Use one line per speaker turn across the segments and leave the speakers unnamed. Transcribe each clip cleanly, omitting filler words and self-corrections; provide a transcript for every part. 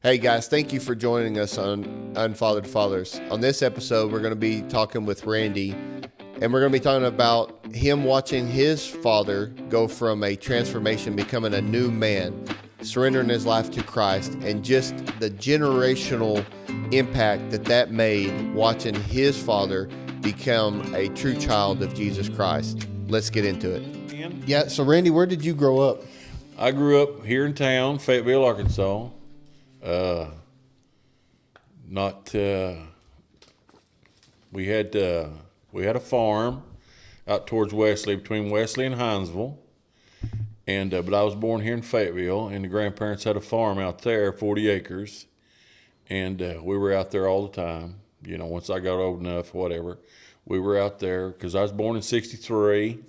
Hey guys, thank you for joining us on Unfathered Fathers. On this episode, we're going to be talking with Randy, and we're going to be talking about him watching his father go from a transformation, becoming a new man, surrendering his life to Christ, and just the generational impact that made watching his father become a true child of Jesus Christ. Let's get into it. Yeah, so Randy, where did you grow up?
I grew up here in town, Fayetteville, Arkansas. We had a farm out towards Wesley, between Wesley and Hinesville, and but I was born here in Fayetteville, and the grandparents had a farm out there, 40 acres, and we were out there all the time. You know, once I got old enough, whatever, we were out there because I was born in '63,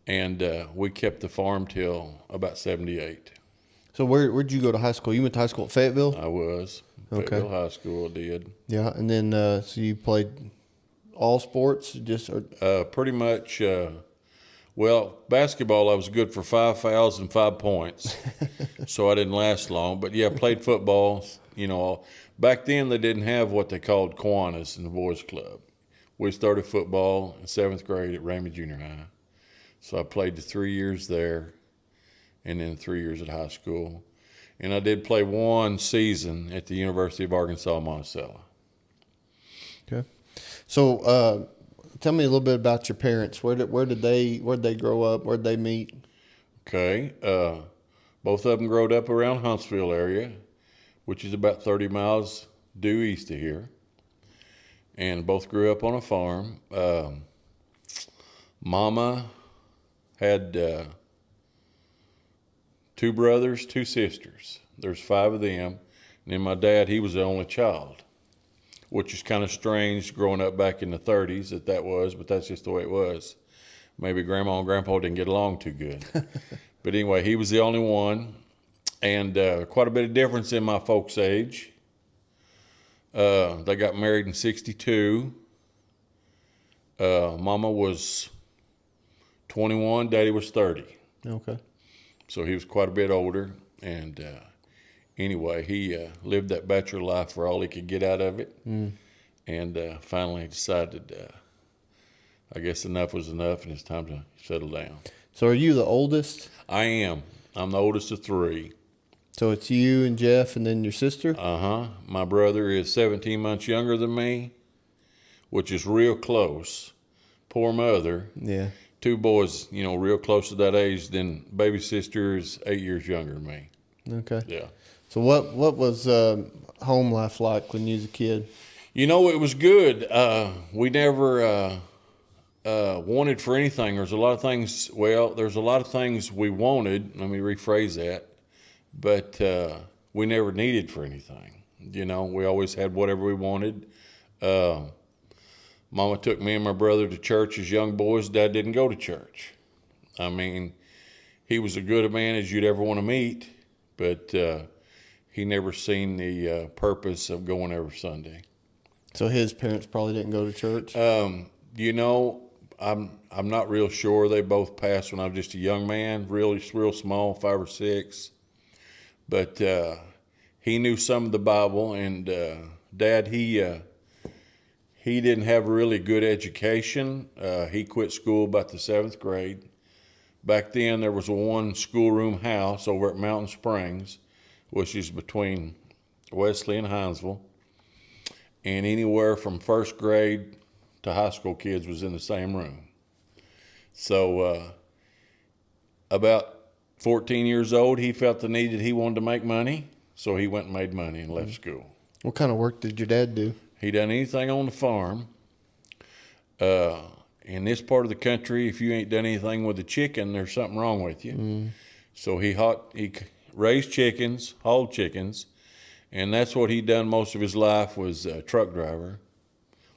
and we kept the farm till about '78.
So where'd you go to high school? You went to high school at Fayetteville?
I was.
Okay.
Fayetteville High School, I did.
Yeah, and then so you played all sports,
Pretty much. Well, basketball, I was good for 5 fouls and 5 points, so I didn't last long. But yeah, played football. You know, back then they didn't have what they called Kiwanis in the boys' club. We started football in 7th grade at Raymond Junior High, so I played the 3 years there, and then 3 years at high school. And I did play 1 season at the University of Arkansas, Monticello.
Okay. So tell me a little bit about your parents. Where did they grow up? Where did they meet?
Okay. Both of them growed up around Huntsville area, which is about 30 miles due east of here. And both grew up on a farm. Mama had 2 brothers, 2 sisters. There's 5 of them. And then my dad, he was the only child, which is kind of strange growing up back in the 30s that was, but that's just the way it was. Maybe Grandma and Grandpa didn't get along too good. But anyway, he was the only one, and quite a bit of difference in my folks' age. They got married in '62. Mama was 21, Daddy was 30.
Okay.
So he was quite a bit older, and anyway, he lived that bachelor life for all he could get out of it, and finally decided, I guess enough was enough, and it's time to settle down.
So are you the oldest?
I am. I'm the oldest of 3.
So it's you and Jeff and then your sister?
My brother is 17 months younger than me, which is real close. Poor mother.
Yeah.
2 boys, you know, real close to that age. Then baby sister is 8 years younger than me.
Okay.
Yeah.
So what was home life like when you was a kid?
You know, it was good. We never wanted for anything. There's a lot of things. Well, there's a lot of things we wanted. Let me rephrase that. But we never needed for anything. You know, we always had whatever we wanted. Mama took me and my brother to church as young boys. Dad didn't go to church. I mean, he was as good a man as you'd ever want to meet, but he never seen the purpose of going every Sunday.
So his parents probably didn't go to church?
You know, I'm not real sure. They both passed when I was just a young man, real small, 5 or 6. But he knew some of the Bible, and Dad, he didn't have a really good education. He quit school about the 7th grade. Back then, there was a 1 schoolroom house over at Mountain Springs, which is between Wesley and Hinesville. And anywhere from 1st grade to high school kids was in the same room. So about 14 years old, he felt the need that he wanted to make money. So he went and made money and left school.
What kind of work did your dad do?
He done anything on the farm. In this part of the country, if you ain't done anything with a chicken, there's something wrong with you. So he raised chickens, hauled chickens, and that's what he done most of his life was a truck driver,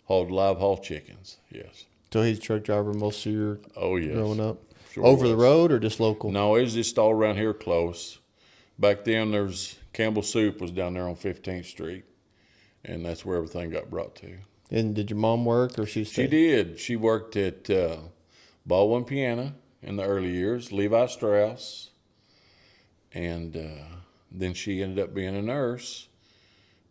hauled live haul chickens. Yes.
So he's a truck driver most of your growing up?
Sure
Over
was.
the road or just local?
No, it was just all around here close. Back then, there's Campbell Soup was down there on 15th Street. And that's where everything got brought to.
And did your mom work or she stayed?
She did. She worked at Baldwin Piano in the early years, Levi Strauss, and then she ended up being a nurse,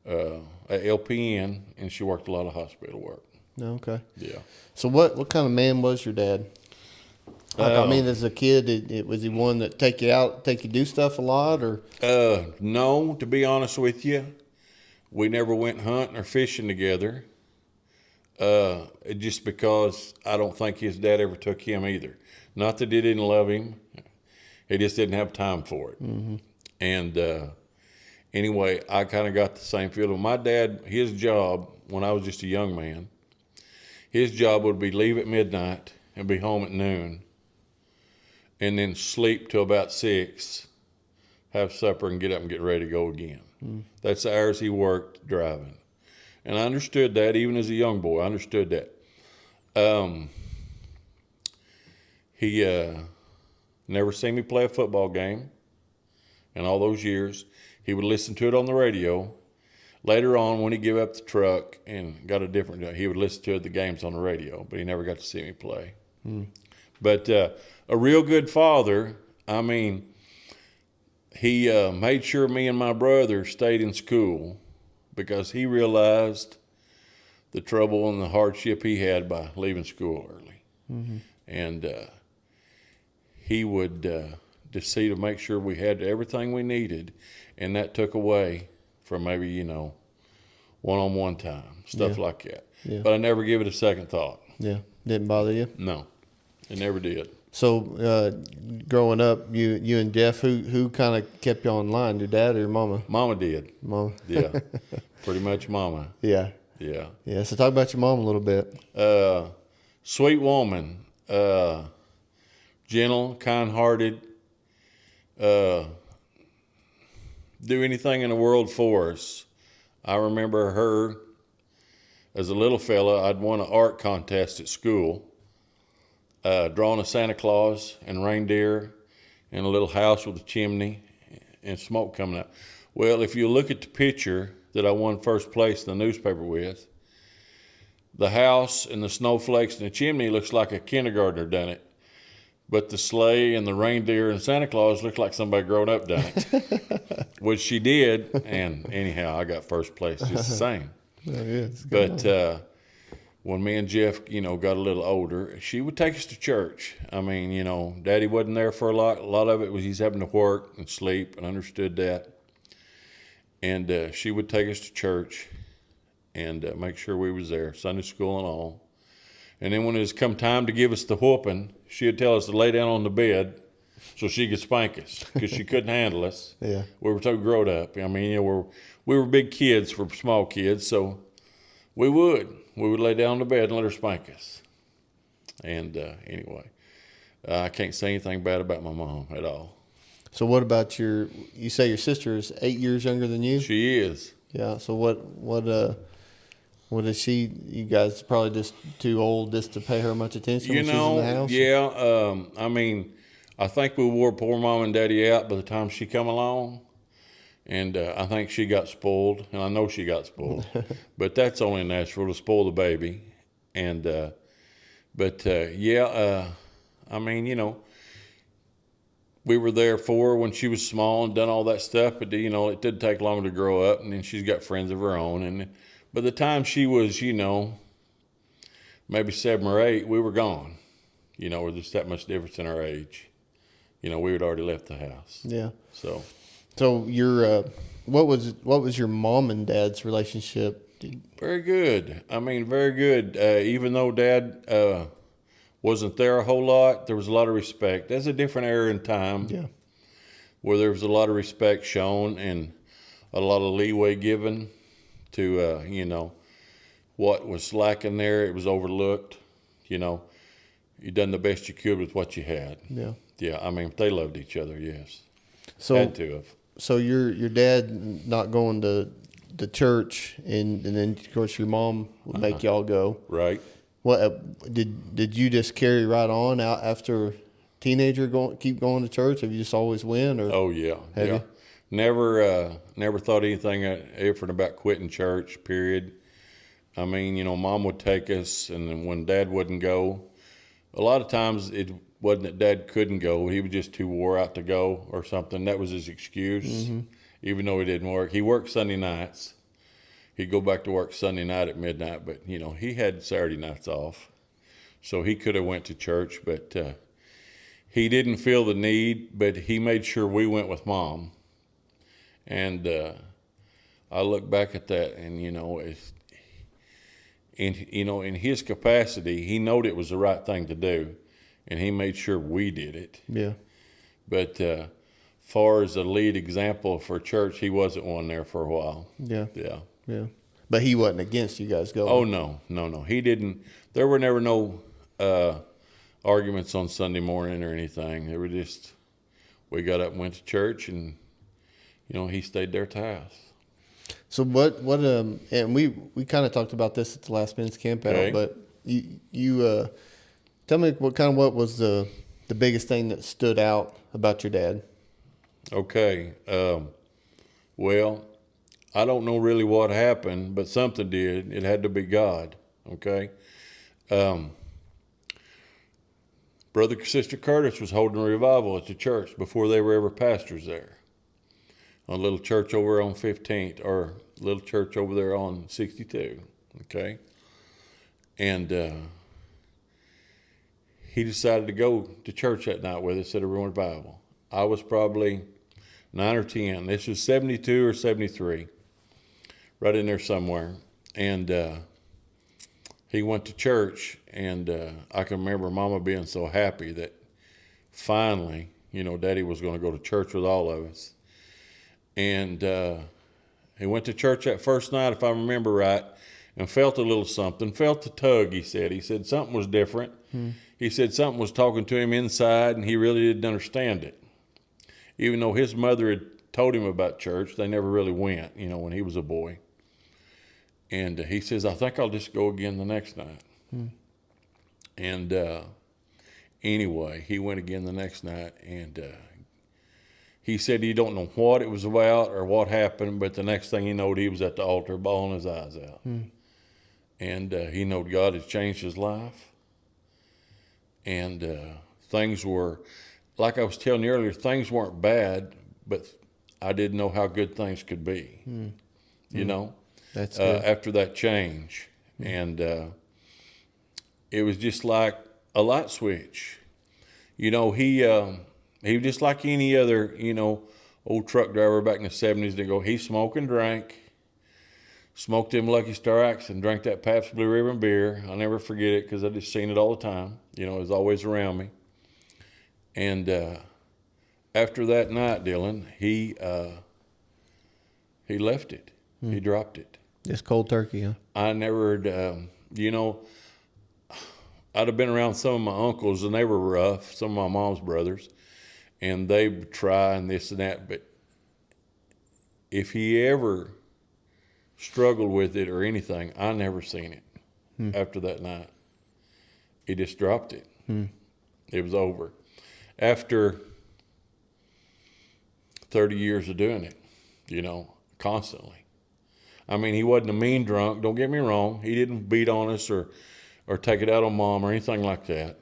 a LPN, and she worked a lot of hospital work.
Okay.
Yeah.
So what kind of man was your dad? Like, I mean, as a kid, was he one that take you do stuff a lot, or?
No, to be honest with you, we never went hunting or fishing together. Just because I don't think his dad ever took him either. Not that he didn't love him, he just didn't have time for it. Mm-hmm. And anyway, I kind of got the same feeling. My dad, his job when I was just a young man, his job would be leave at midnight and be home at noon, and then sleep till about 6, have supper, and get up and get ready to go again. Mm. That's the hours he worked driving. And I understood that even as a young boy. I understood that. He never seen me play a football game in all those years. He would listen to it on the radio. Later on, when he gave up the truck and got a different job, he would listen to the games on the radio, but he never got to see me play. Mm. But a real good father, I mean, he made sure me and my brother stayed in school because he realized the trouble and the hardship he had by leaving school early. Mm-hmm. And he would just see to make sure we had everything we needed, and that took away from maybe, one-on-one time, stuff like that. Yeah. But I never give it a second thought.
Yeah. Didn't bother you?
No, it never did.
So growing up, you and Jeff, who kind of kept you on line, your dad or your mama?
Mama did.
Mama?
Yeah, pretty much mama.
Yeah.
Yeah.
Yeah, so talk about your mom a little bit.
Sweet woman, gentle, kind-hearted, do anything in the world for us. I remember her as a little fella. I'd won an art contest at school, drawing a Santa Claus and reindeer in a little house with a chimney and smoke coming out. Well, if you look at the picture that I won first place in the newspaper with, the house and the snowflakes and the chimney looks like a kindergartner done it. But the sleigh and the reindeer and Santa Claus looked like somebody grown up done it, which she did. And anyhow, I got first place just the same. But when me and Jeff, got a little older, she would take us to church. I mean, Daddy wasn't there for a lot. A lot of it was he's having to work and sleep, and understood that. And she would take us to church and make sure we was there, Sunday school and all. And then when it was come time to give us the whooping, she'd tell us to lay down on the bed so she could spank us because she couldn't handle us. Yeah, we were so grown up. I mean, we were big kids for small kids, so we would lay down on the bed and let her spank us. And anyway, I can't say anything bad about my mom at all.
So what about you say your sister is 8 years younger than you?
She is.
Yeah. So what is she? You guys probably just too old just to pay her much attention when she's in the house?
Yeah. I mean, I think we wore poor mom and daddy out by the time she come along. And I think she got spoiled, and I know she got spoiled. But that's only natural to spoil the baby. And I mean, we were there for her when she was small and done all that stuff. But it did take longer to grow up, and then she's got friends of her own. And by the time she was, maybe 7 or 8, we were gone. We're just that much difference in our age. We had already left the house.
Yeah.
So
your what was your mom and dad's relationship?
Very good. I mean, very good. Even though Dad wasn't there a whole lot, there was a lot of respect. That's a different era in time.
Yeah.
Where there was a lot of respect shown and a lot of leeway given to what was lacking there. It was overlooked. You done the best you could with what you had.
Yeah.
Yeah. I mean, they loved each other. Yes.
So
had to have.
So your dad not going to the church, and then of course your mom would make y'all go.
Right.
What did you just carry right on out after teenager keep going to church? Have you just always went? Or
oh yeah,
have you?
Never thought anything different about quitting church. Period. I mean, Mom would take us, and then when Dad wouldn't go, a lot of times it wasn't that Dad couldn't go. He was just too wore out to go or something. That was his excuse. Mm-hmm. even though he didn't work. He worked Sunday nights. He'd go back to work Sunday night at midnight, but, he had Saturday nights off. So he could have went to church, but he didn't feel the need, but he made sure we went with Mom. And I look back at that, and, in his capacity, he knowed it was the right thing to do, and he made sure we did it.
Yeah.
But far as a lead example for church, he wasn't one there for a while.
Yeah.
Yeah.
Yeah. But he wasn't against you guys going.
Oh, no. He didn't. There were never no arguments on Sunday morning or anything. They were just, we got up and went to church, and, he stayed there to house.
So and we kind of talked about this at the last men's camp out, but you tell me what was the biggest thing that stood out about your dad?
Okay. Well, I don't know really what happened, but something did. It had to be God. Okay. Brother and Sister Curtis was holding a revival at the church before they were ever pastors there. On a little church over on 15th, or a little church over there on 62. Okay. And he decided to go to church that night with us at a revival. I was probably 9 or 10. This was 72 or 73, right in there somewhere. And he went to church, and I can remember Mama being so happy that finally, Daddy was going to go to church with all of us. And he went to church that first night, if I remember right, and felt a little something, felt the tug, he said. He said something was different. He said something was talking to him inside, and he really didn't understand it. Even though his mother had told him about church, they never really went, when he was a boy. And he says, I think I'll just go again the next night. And anyway, he went again the next night, and he said he don't know what it was about or what happened, but the next thing he knowed, he was at the altar bawling his eyes out. And he knowed God had changed his life. And things were, like I was telling you earlier, things weren't bad, but I didn't know how good things could be,
That's good.
after that change. And it was just like a light switch. He was just like any other, old truck driver back in the 70s. They go, he smoked and drank, smoked them Lucky Star Acts and drank that Pabst Blue Ribbon beer. I'll never forget it because I just seen it all the time. It was always around me. And after that night, Dylan, he left it. He dropped it.
Just cold turkey, huh?
I never, I'd have been around some of my uncles, and they were rough, some of my mom's brothers, and they would try and this and that. But if he ever struggled with it or anything, I never seen it after that night. He just dropped it. It was over. After 30 years of doing it, constantly. I mean, he wasn't a mean drunk, don't get me wrong. He didn't beat on us or take it out on Mom or anything like that.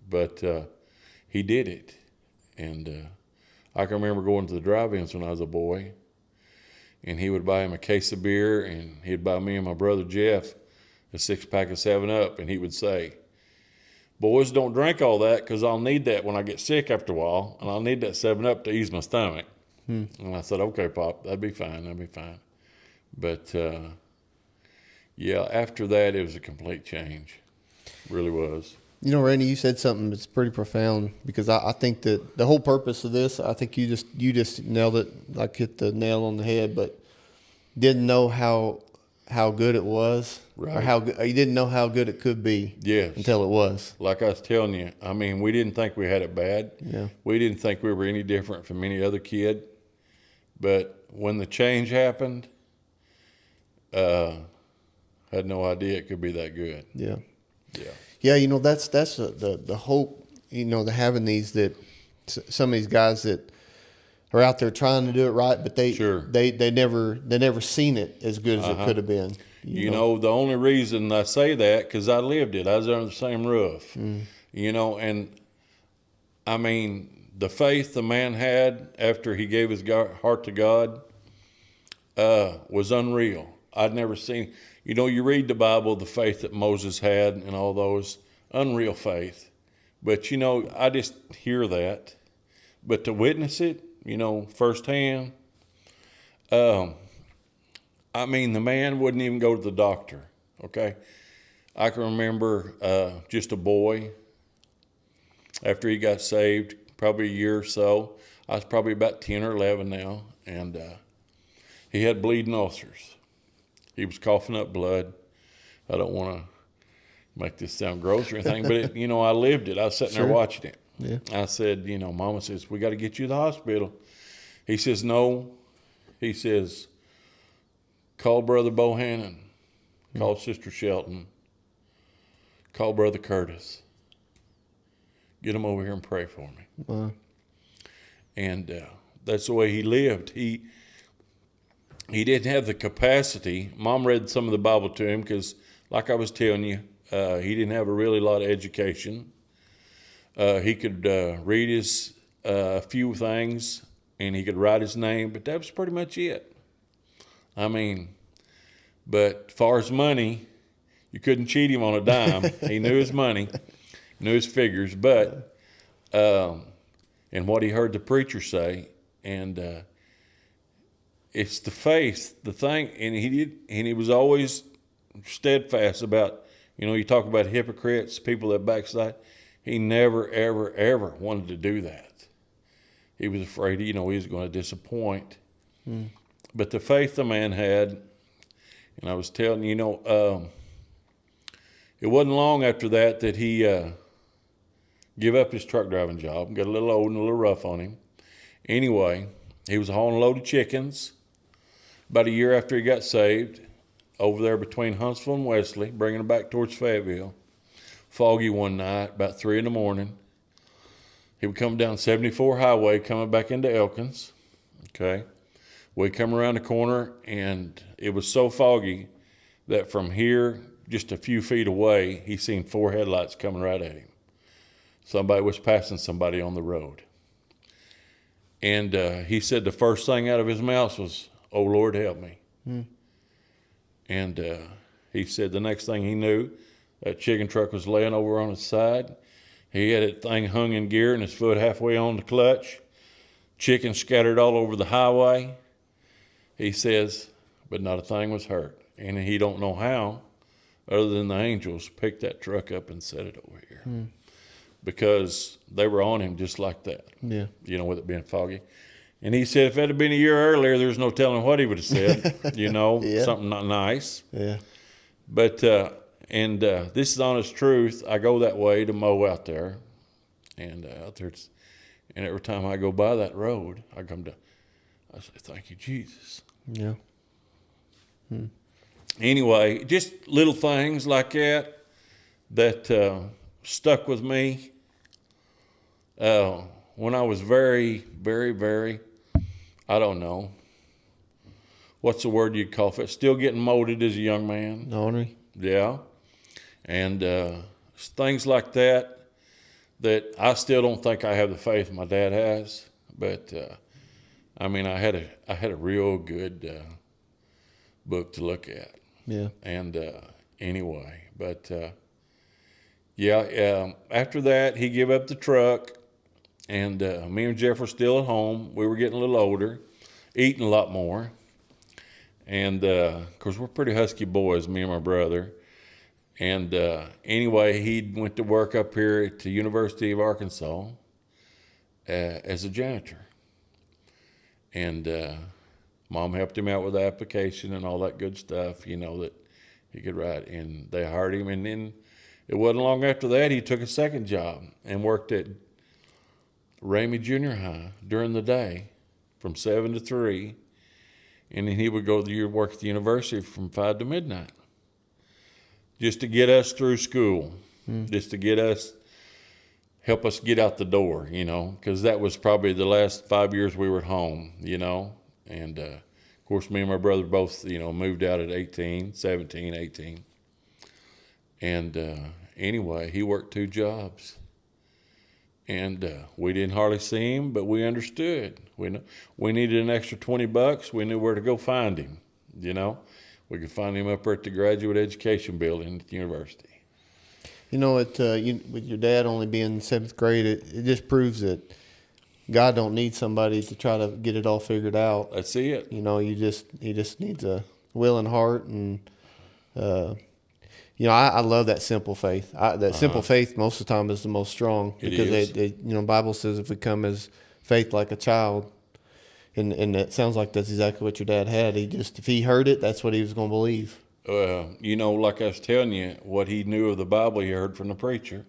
But he did it. And I can remember going to the drive-ins when I was a boy, and he would buy him a case of beer, and he'd buy me and my brother Jeff a 6-pack of 7-Up, and he would say, boys, don't drink all that because I'll need that when I get sick after a while, and I'll need that 7-Up to ease my stomach. And I said, okay, Pop, that'd be fine. But, after that, it was a complete change. It really was.
Randy, you said something that's pretty profound, because I think that the whole purpose of this, I think you just nailed it, like hit the nail on the head, but didn't know how good it was,
right?
Or how you didn't know how good it could be,
yes,
until it was.
Like I was telling you, I mean, we didn't think we had it bad.
Yeah,
we didn't think we were any different from any other kid, but when the change happened, had no idea it could be that good.
Yeah.
Yeah.
Yeah, that's the hope, the having these, that some of these guys that are out there trying to do it right, but they never seen it as good as it could have been.
The only reason I say that, because I lived it. I was under the same roof, and I mean, the faith the man had after he gave his heart to God, was unreal. I'd never seen, you read the Bible, the faith that Moses had and all those, unreal faith. But, I just hear that. But to witness it, firsthand, the man wouldn't even go to the doctor, okay? I can remember just a boy, after he got saved, probably a year or so. I was probably about 10 or 11 now, and he had bleeding ulcers. He was coughing up blood. I don't want to make this sound gross or anything, but I lived it. I was sitting there watching it.
Yeah.
I said, Mama says, we got to get you to the hospital. He says, no. He says, call Brother Bohannon, call Sister Shelton, call Brother Curtis. Get them over here and pray for me.
Wow.
And that's the way he lived. He didn't have the capacity. Mom read some of the Bible to him because, like I was telling you, he didn't have a really lot of education. He could read his a few things, and he could write his name, but that was pretty much it. But as far as money, you couldn't cheat him on a dime. He knew his money, knew his figures, but and what he heard the preacher say, and it's the faith, the thing, and he was always steadfast about, you talk about hypocrites, people that backslide. He never, ever, ever wanted to do that. He was afraid, he was going to disappoint. But the faith the man had, and I was telling it wasn't long after that he gave up his truck driving job, got a little old and a little rough on him. Anyway, he was hauling a load of chickens about a year after he got saved, over there between Huntsville and Wesley, bringing them back towards Fayetteville. Foggy one night, about 3 a.m. He would come down 74 highway, coming back into Elkins. Okay. We come around the corner, and it was so foggy that from here, just a few feet away, he seen 4 headlights coming right at him. Somebody was passing somebody on the road. And he said the first thing out of his mouth was, "Oh, Lord, help me." And he said the next thing he knew, that chicken truck was laying over on its side. He had that thing hung in gear and his foot halfway on the clutch. Chicken scattered all over the highway. He says, but not a thing was hurt. And he don't know how, other than the angels picked that truck up and set it over here. Because they were on him just like that.
Yeah.
With it being foggy. And he said if it had been a year earlier, there's no telling what he would have said.
Yeah.
Something not nice.
Yeah.
But this is honest truth. I go that way to mow out there, and out there, and every time I go by that road, I say, "Thank you, Jesus."
Yeah.
Anyway, just little things like that stuck with me. When I was very, very, very, I don't know, what's the word you'd call it? Still getting molded as a young man.
Ornery.
Yeah. And things like that I still don't think I have the faith my dad has. But, I had a real good book to look at.
Yeah.
And anyway, but, after that, he gave up the truck. And me and Jeff were still at home. We were getting a little older, eating a lot more. And, of course, we're pretty husky boys, me and my brother. And anyway, he went to work up here at the University of Arkansas as a janitor. And Mom helped him out with the application and all that good stuff, that he could write. And they hired him. And then it wasn't long after that he took a second job and worked at Ramey Junior High during the day from 7 to 3. And then he would go to work at the university from 5 to midnight. Just to get us through school, just to help us get out the door, because that was probably the last 5 years we were at home, and of course me and my brother both, moved out at 17, 18, and anyway, he worked 2 jobs, And we didn't hardly see him, but we understood. We needed an extra $20. We knew where to go find him. We could find him up there at the graduate education building at the university.
With your dad only being in 7th grade, it just proves that God don't need somebody to try to get it all figured out.
That's it.
He just needs a willing heart, and I love that simple faith. Simple faith most of the time is the most strong, because the Bible says if we come as faith like a child, and it sounds like that's exactly what your dad had. If he heard it, that's what he was going to believe.
Like I was telling you, what he knew of the Bible, he heard from the preacher,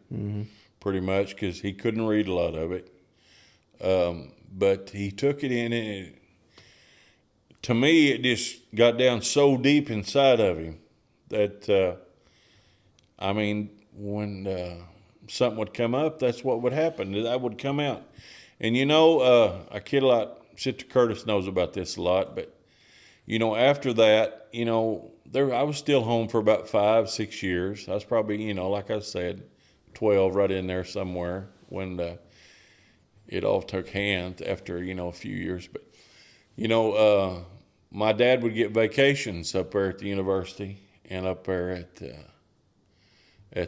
pretty much, because he couldn't read a lot of it. But he took it in, and to me, it just got down so deep inside of him that, when something would come up, that's what would happen. That would come out. And, I kid a lot. Sister Curtis knows about this a lot, but, after that, I was still home for about 5-6 years. I was probably, like I said, 12, right in there somewhere when it all took hands after, a few years. But, my dad would get vacations up there at the university and up there at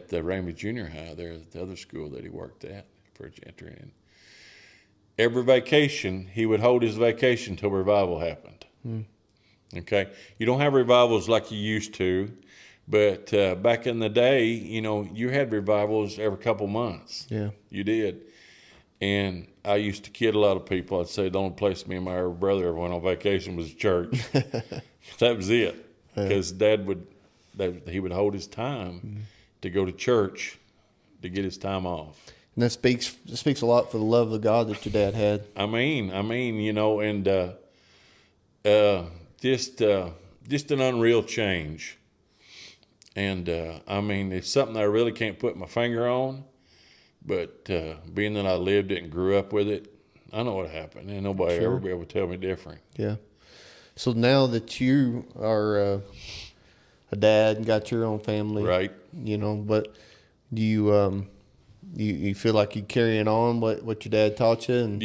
the Ramey Junior High there, at the other school that he worked at for entering in. Every vacation, he would hold his vacation until revival happened. Okay? You don't have revivals like you used to, but back in the day, you had revivals every couple months.
Yeah.
You did. And I used to kid a lot of people. I'd say the only place me and my brother ever went on vacation was church. That was it. Because Dad would hold his time to go to church to get his time off.
And that speaks a lot for the love of God that your dad had.
Just an unreal change. And, it's something I really can't put my finger on. But being that I lived it and grew up with it, I know what happened. And nobody ever be able to tell me different.
Yeah. So now that you are a dad and got your own family,
right?
But do you feel like you carrying on what your dad taught you? And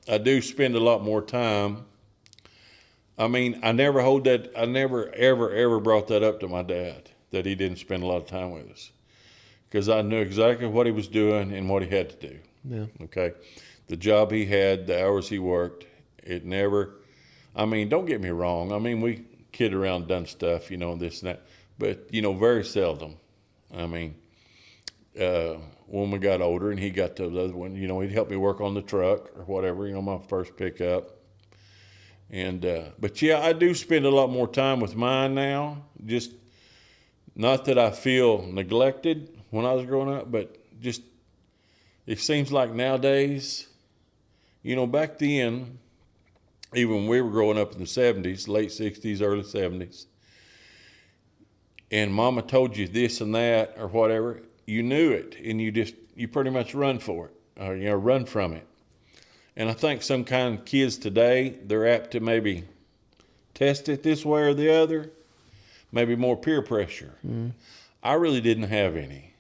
I do spend a lot more time. I never ever brought that up to my dad, that he didn't spend a lot of time with us, because I knew exactly what he was doing and what he had to do.
Yeah.
Okay. The job he had, the hours he worked, it never. Don't get me wrong. We kid around, done stuff, this and that, but very seldom. When we got older and he got to the other one, he'd help me work on the truck or whatever, my first pickup. And, but yeah, I do spend a lot more time with mine now. Just not that I feel neglected when I was growing up, but just, it seems like nowadays, back then, even when we were growing up in the 70s, late 60s, early 70s, and Mama told you this and that or whatever, you knew it, and you pretty much run for it, or run from it. And I think some kind of kids today, they're apt to maybe test it this way or the other, maybe more peer pressure. I really didn't have any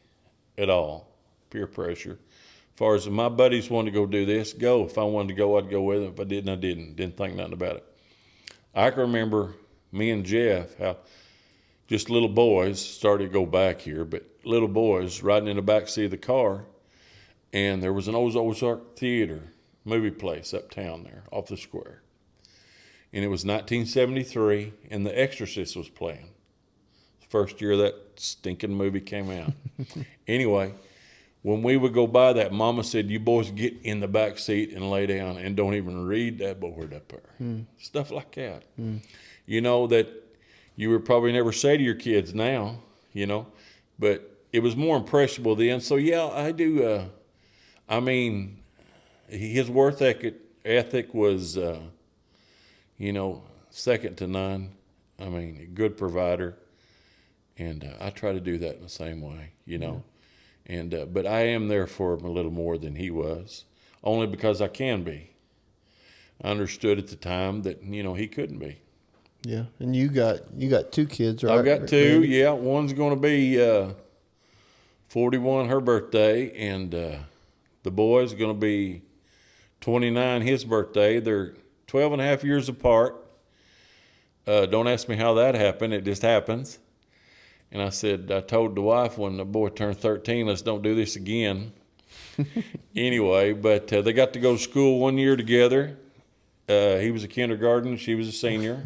at all, peer pressure. As far as if my buddies wanted to go do this, go. If I wanted to go, I'd go with them. If I didn't, I didn't. Didn't think nothing about it. I can remember me and Jeff, how just little boys, started to go back here, but little boys riding in the back seat of the car, and there was an Ozark Theater movie place uptown there off the square. And it was 1973, and The Exorcist was playing. The first year that stinking movie came out. Anyway, when we would go by that, Mama said, you boys get in the back seat and lay down and don't even read that board up there. Stuff like that. That you would probably never say to your kids now, but it was more impressionable then. So, yeah, I do. His work ethic was, second to none. A good provider. And I try to do that in the same way, And but I am there for him a little more than he was, only because I can be. I understood at the time that, he couldn't be.
Yeah, and you got 2 kids, right?
I've got 2, yeah. One's going to be 41, her birthday, and The boy's going to be 29, his birthday. They're 12 and a half years apart. Don't ask me how that happened. It just happens. And I told the wife when the boy turned 13, let's don't do this again. Anyway, but they got to go to school 1 year together. He was a kindergarten, she was a senior.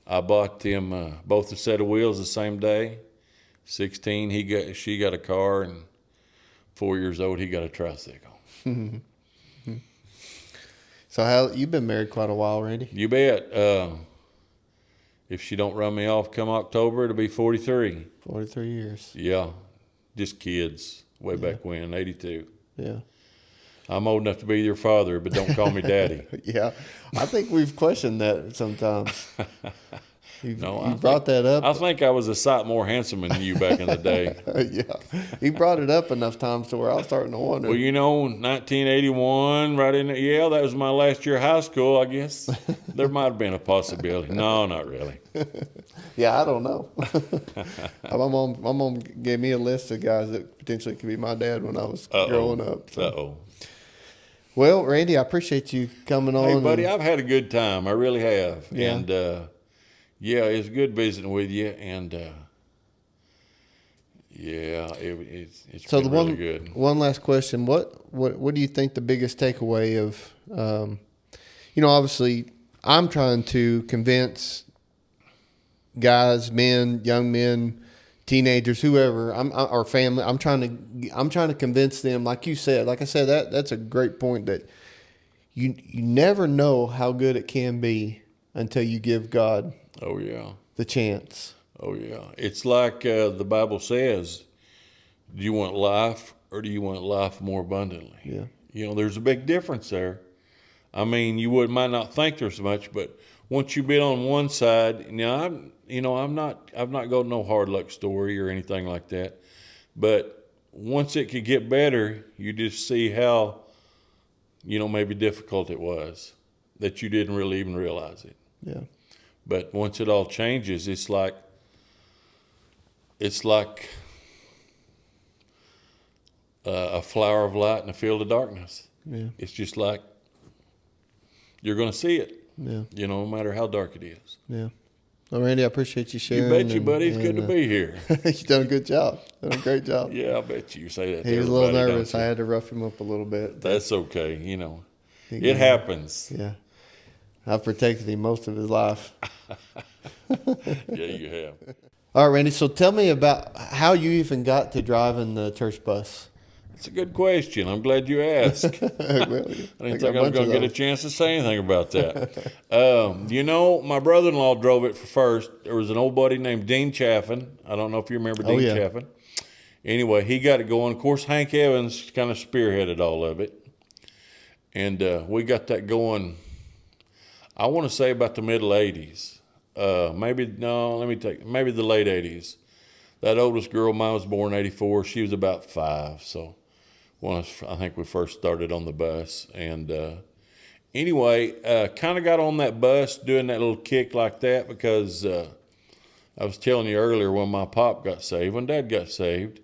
I bought them both a set of wheels the same day. 16, she got a car, and 4 years old, he got a tricycle.
So you've been married quite a while, Randy?
You bet. If she don't run me off come October, it'll be 43.
43 years.
Yeah, just kids way back when, 82.
Yeah.
I'm old enough to be your father, but don't call me daddy.
Yeah. I think we've questioned that sometimes. You brought that up.
I think I was a sight more handsome than you back in the day.
Yeah. You brought it up enough times to where I was starting to wonder.
Well, 1981, right in that was my last year of high school, I guess. There might have been a possibility. No, not really.
Yeah, I don't know. My mom gave me a list of guys that potentially could be my dad when I was growing up. So.
Uh-oh.
Well, Randy, I appreciate you coming on.
Hey, buddy, I've had a good time. I really have.
Yeah.
And, it's good visiting with you. And, it's
so
been really good.
One last question. What do you think the biggest takeaway of, obviously I'm trying to convince guys, men, young men, teenagers, whoever, our family. I'm trying to convince them, like I said, that's a great point, that you never know how good it can be until you give God the chance.
Oh yeah. It's like the Bible says, do you want life or do you want life more abundantly?
Yeah.
There's a big difference there. I mean, might not think there's much, but once you've been on one side, I've not got no hard luck story or anything like that. But once it could get better, you just see how, maybe difficult it was, that you didn't really even realize it.
Yeah.
But once it all changes, it's like a flower of light in a field of darkness.
Yeah.
It's just like you're going to see it.
Yeah.
No matter how dark it is.
Yeah. Well, Randy, I appreciate you sharing.
You bet you, buddy. It's good to be here.
You've done a good job. Done a great job.
Yeah, I bet you say that.
He was a little nervous. I had to rough him up a little bit.
That's okay. It happens.
Yeah. I've protected him most of his life.
Yeah, you have.
All right, Randy. So tell me about how you even got to driving the church bus.
That's a good question. I'm glad you asked. I didn't think I was going to get a chance to say anything about that. My brother-in-law drove it first. There was an old buddy named Dean Chaffin. I don't know if you remember Dean Chaffin. Anyway, he got it going. Of course, Hank Evans kind of spearheaded all of it. And we got that going, I want to say about the middle 80s. Maybe the late 80s. That oldest girl, mine was born in 84. She was about 5, so I think we first started on the bus. And anyway, kind of got on that bus doing that little kick like that because I was telling you earlier when my pop got saved, when Dad got saved,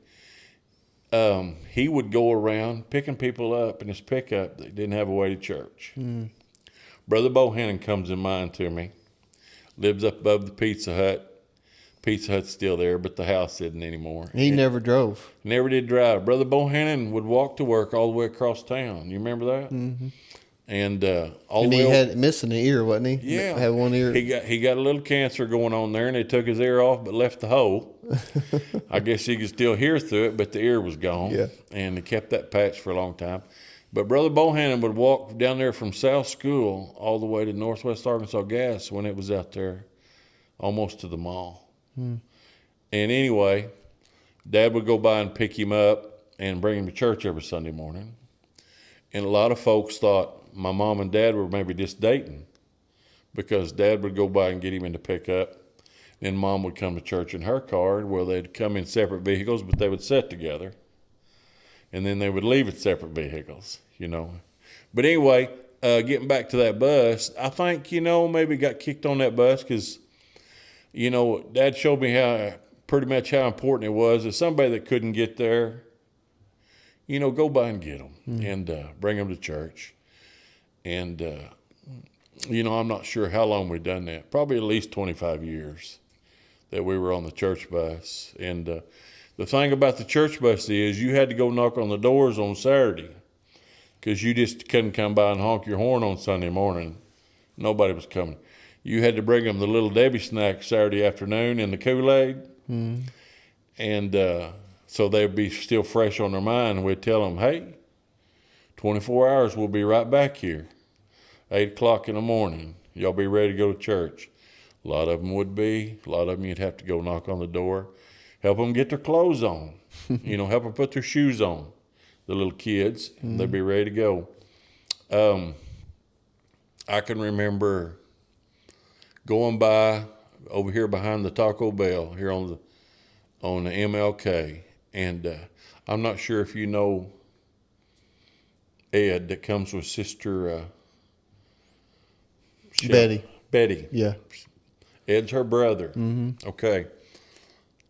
he would go around picking people up in his pickup that didn't have a way to church. Brother Bohannon comes in mind to me, lives up above the Pizza Hut. Pizza Hut's still there, but the house isn't anymore.
He never drove.
Never did drive. Brother Bohannon would walk to work all the way across town. You remember that?
Mm-hmm.
And
he had missing an ear, wasn't he?
Yeah,
had one ear.
He got a little cancer going on there, and they took his ear off, but left the hole. I guess he could still hear through it, but the ear was gone.
Yeah,
and they kept that patch for a long time. But Brother Bohannon would walk down there from South School all the way to Northwest Arkansas Gas when it was out there, almost to the mall. And anyway, Dad would go by and pick him up and bring him to church every Sunday morning. And a lot of folks thought my mom and Dad were maybe just dating because Dad would go by and get him in to pick up. Then Mom would come to church in her car where they'd come in separate vehicles, but they would sit together. And then they would leave in separate vehicles, But anyway, getting back to that bus, I think, maybe got kicked on that bus because, Dad showed me pretty much how important it was. As somebody that couldn't get there, go by and get them and bring them to church. And, I'm not sure how long we've done that. Probably at least 25 years that we were on the church bus. And the thing about the church bus is you had to go knock on the doors on Saturday because you just couldn't come by and honk your horn on Sunday morning. Nobody was coming. You had to bring them the Little Debbie snack Saturday afternoon and the Kool-Aid. And so they'd be still fresh on their mind. And we'd tell them, hey, 24 hours, we'll be right back here. 8 o'clock in the morning, y'all be ready to go to church. A lot of them would be. A lot of them you'd have to go knock on the door, help them get their clothes on, help them put their shoes on, the little kids, and they'd be ready to go. I can remember going by over here behind the Taco Bell here on the MLK, and I'm not sure if you know Ed that comes with Sister Betty.
Yeah.
Ed's her brother. Okay.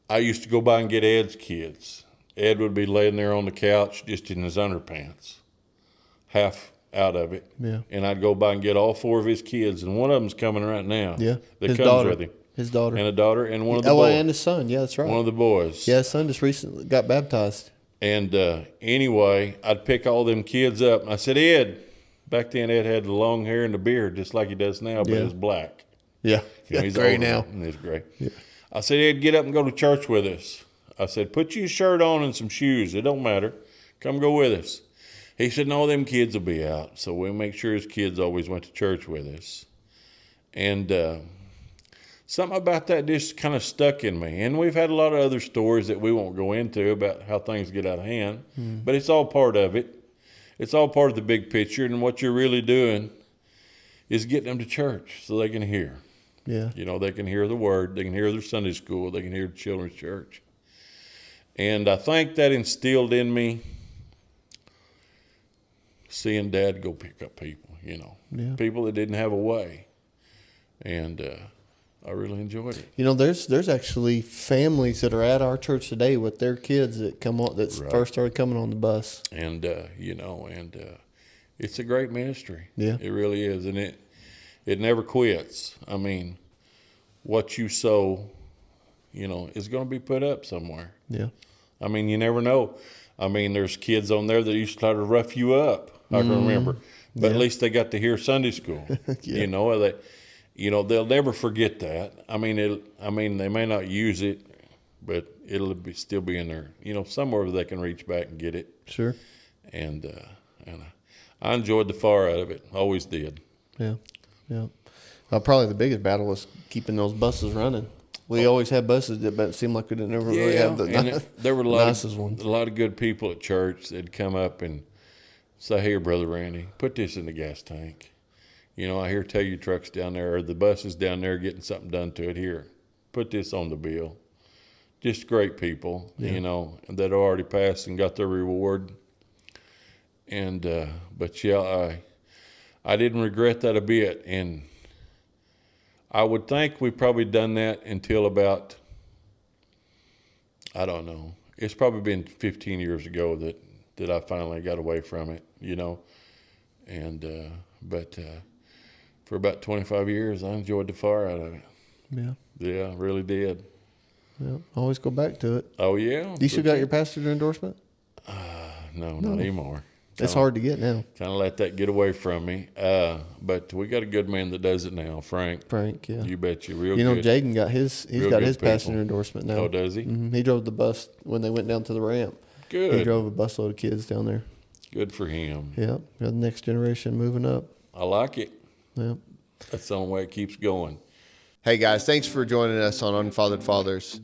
I used to go by and get Ed's kids. Ed would be laying there on the couch just in his underpants, half out of it.
Yeah.
And I'd go by and get all 4 of his kids, and one of them's coming right now.
Yeah.
That
His
comes
daughter.
with him.
His daughter.
And a daughter and one of the boys.
And his son. Yeah, that's right.
One of the boys.
Yeah, his son just recently got baptized.
And anyway, I'd pick all them kids up. And I said, Ed, back then Ed had the long hair and the beard just like he does now, but it's black.
Yeah.
He's
gray
older,
now.
and he's gray.
Yeah.
I said, Ed, get up and go to church with us. I said, put your shirt on and some shoes. It don't matter. Come go with us. He said, no, them kids will be out. So we'll make sure his kids always went to church with us. And something about that just kind of stuck in me. And we've had a lot of other stories that we won't go into about how things get out of hand. But it's all part of it. It's all part of the big picture. And what you're really doing is getting them to church so they can hear.
Yeah.
They can hear the word. They can hear their Sunday school. They can hear the children's church. And I think that instilled in me seeing Dad go pick up people, people that didn't have a way. And I really enjoyed it.
There's actually families that are at our church today with their kids that come on first started coming on the bus.
And it's a great ministry.
Yeah,
it really is, and it never quits. I mean, what you sow, is going to be put up somewhere.
Yeah.
I mean, you never know. I mean, there's kids on there that used to try to rough you up. I can remember, but at least they got to hear Sunday school.
Yeah.
They'll never forget that. I mean, they may not use it, but it'll still be in there. Somewhere they can reach back and get it.
Sure.
And I enjoyed the far out of it. Always did.
Yeah. Yeah. Probably the biggest battle was keeping those buses running. We always had buses, but it seemed like we didn't ever really have the
there were
nicest ones.
A lot of good people at church that'd come up and say, "Hey, Brother Randy, put this in the gas tank. I hear tell your truck's down there, or the bus is down there getting something done to it. Here, put this on the bill." Just great people, that already passed and got their reward. And but yeah, I didn't regret that a bit, and I would think we probably done that until about, I don't know. It's probably been 15 years ago that I finally got away from it, And but for about 25 years, I enjoyed the fire out of it.
Yeah.
Yeah, I really did.
Yeah. Always go back to it.
Oh yeah.
You still got your pastor's endorsement?
No, not anymore.
It's hard to get now.
Kind of let that get away from me. But we got a good man that does it now, Frank.
Frank, yeah.
You bet you, real good.
Jaden got his passenger endorsement now.
Oh, does he?
Mm-hmm. He drove the bus when they went down to the ramp.
Good.
He drove a busload of kids down there.
Good for him.
Yeah, the next generation moving up.
I like it.
Yeah.
That's the only way it keeps going.
Hey guys, thanks for joining us on Unfathered Fathers.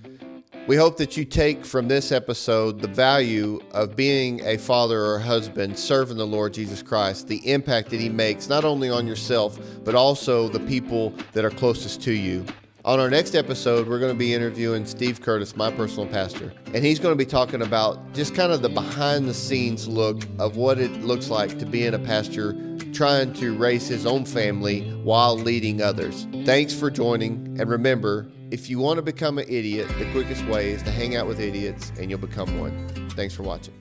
We hope that you take from this episode the value of being a father or a husband, serving the Lord Jesus Christ, the impact that he makes not only on yourself, but also the people that are closest to you. On our next episode, we're going to be interviewing Steve Curtis, my personal pastor, and he's going to be talking about just kind of the behind-the-scenes look of what it looks like to be in a pastor trying to raise his own family while leading others. Thanks for joining, and remember, if you want to become an idiot, the quickest way is to hang out with idiots and you'll become one. Thanks for watching.